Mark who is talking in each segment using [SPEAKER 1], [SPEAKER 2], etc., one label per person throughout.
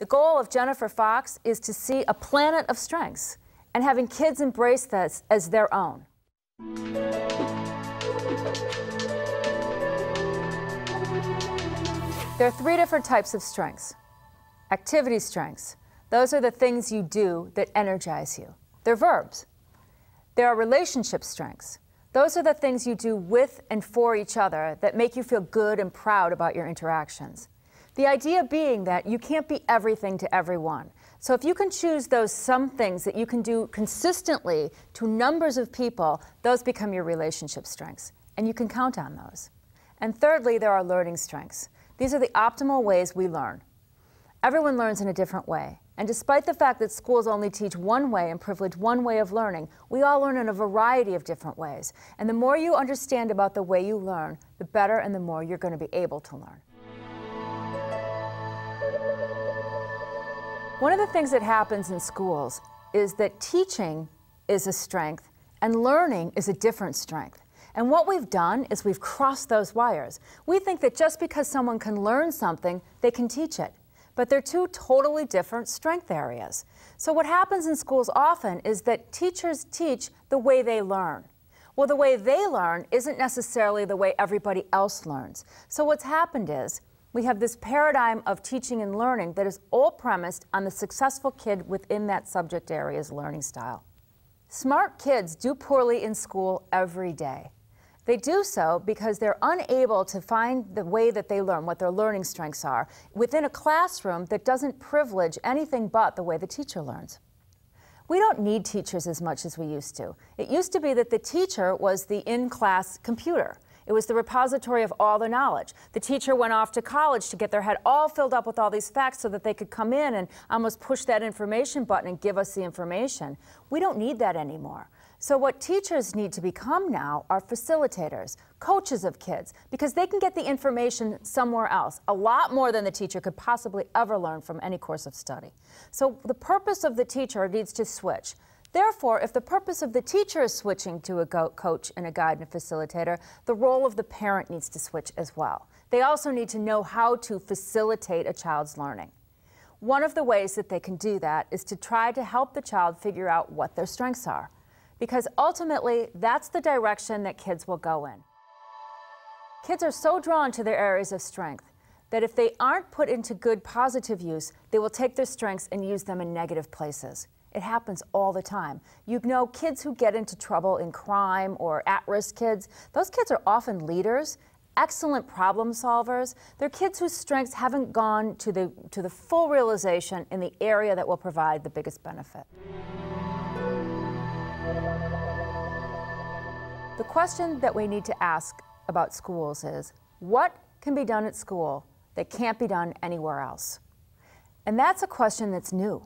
[SPEAKER 1] The goal of Jenifer Fox is to see a planet of strengths and having kids embrace this as their own. There are three different types of strengths. Activity strengths. Those are the things you do that energize you. They're verbs. There are relationship strengths. Those are the things you do with and for each other that make you feel good and proud about your interactions. The idea being that you can't be everything to everyone. So if you can choose those some things that you can do consistently to numbers of people, those become your relationship strengths, and you can count on those. And thirdly, there are learning strengths. These are the optimal ways we learn. Everyone learns in a different way. And despite the fact that schools only teach one way and privilege one way of learning, we all learn in a variety of different ways. And the more you understand about the way you learn, the better and the more you're going to be able to learn. One of the things that happens in schools is that teaching is a strength and learning is a different strength. And what we've done is we've crossed those wires. We think that just because someone can learn something, they can teach it. But they're two totally different strength areas. So what happens in schools often is that teachers teach the way they learn. Well, the way they learn isn't necessarily the way everybody else learns. So what's happened is we have this paradigm of teaching and learning that is all premised on the successful kid within that subject area's learning style. Smart kids do poorly in school every day. They do so because they're unable to find the way that they learn, what their learning strengths are, within a classroom that doesn't privilege anything but the way the teacher learns. We don't need teachers as much as we used to. It used to be that the teacher was the in-class computer. It was the repository of all the knowledge. The teacher went off to college to get their head all filled up with all these facts so that they could come in and almost push that information button and give us the information. We don't need that anymore. So what teachers need to become now are facilitators, coaches of kids, because they can get the information somewhere else, a lot more than the teacher could possibly ever learn from any course of study. So the purpose of the teacher needs to switch. Therefore, if the purpose of the teacher is switching to a coach and a guide and a facilitator, the role of the parent needs to switch as well. They also need to know how to facilitate a child's learning. One of the ways that they can do that is to try to help the child figure out what their strengths are, because ultimately that's the direction that kids will go in. Kids are so drawn to their areas of strength that if they aren't put into good positive use, they will take their strengths and use them in negative places. It happens all the time. You know, kids who get into trouble in crime or at-risk kids, those kids are often leaders, excellent problem solvers. They're kids whose strengths haven't gone to the full realization in the area that will provide the biggest benefit. The question that we need to ask about schools is, what can be done at school that can't be done anywhere else? And that's a question that's new.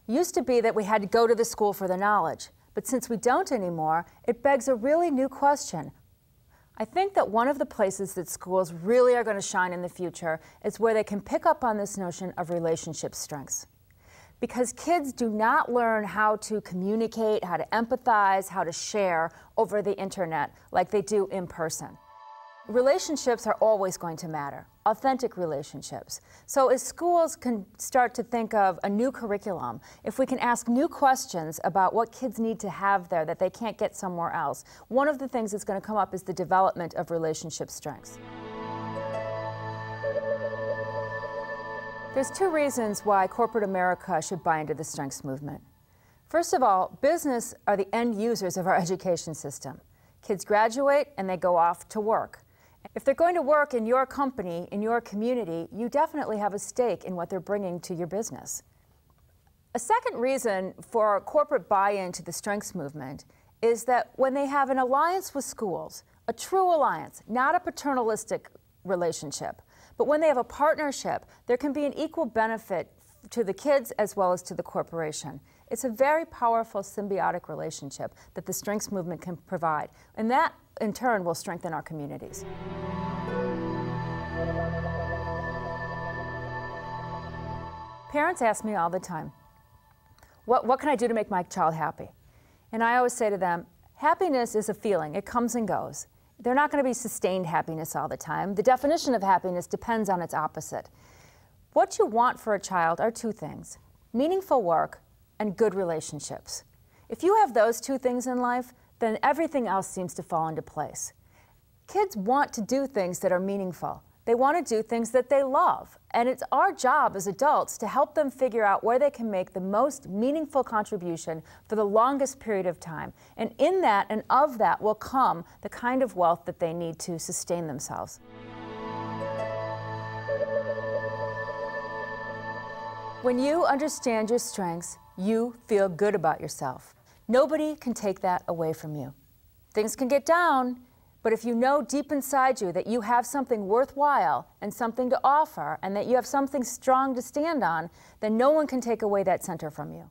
[SPEAKER 1] It used to be that we had to go to the school for the knowledge, but since we don't anymore, it begs a really new question. I think that one of the places that schools really are going to shine in the future is where they can pick up on this notion of relationship strengths. Because kids do not learn how to communicate, how to empathize, how to share over the internet like they do in person. Relationships are always going to matter, authentic relationships. So as schools can start to think of a new curriculum, if we can ask new questions about what kids need to have there that they can't get somewhere else, one of the things that's going to come up is the development of relationship strengths. There's two reasons why corporate America should buy into the strengths movement. First of all, business are the end users of our education system. Kids graduate and they go off to work. If they're going to work in your company, in your community, you definitely have a stake in what they're bringing to your business. A second reason for corporate buy-in to the strengths movement is that when they have an alliance with schools, a true alliance, not a paternalistic relationship, but when they have a partnership, there can be an equal benefit to the kids as well as to the corporation. It's a very powerful symbiotic relationship that the strengths movement can provide, and that in turn will strengthen our communities. Parents ask me all the time, what can I do to make my child happy? And I always say to them, happiness is a feeling. It comes and goes. They're not going to be sustained happiness all the time. The definition of happiness depends on its opposite. What you want for a child are two things: meaningful work and good relationships. If you have those two things in life, then everything else seems to fall into place. Kids want to do things that are meaningful. They want to do things that they love. And it's our job as adults to help them figure out where they can make the most meaningful contribution for the longest period of time. And in that and of that will come the kind of wealth that they need to sustain themselves. When you understand your strengths, you feel good about yourself. Nobody can take that away from you. Things can get down, but if you know deep inside you that you have something worthwhile and something to offer and that you have something strong to stand on, then no one can take away that center from you.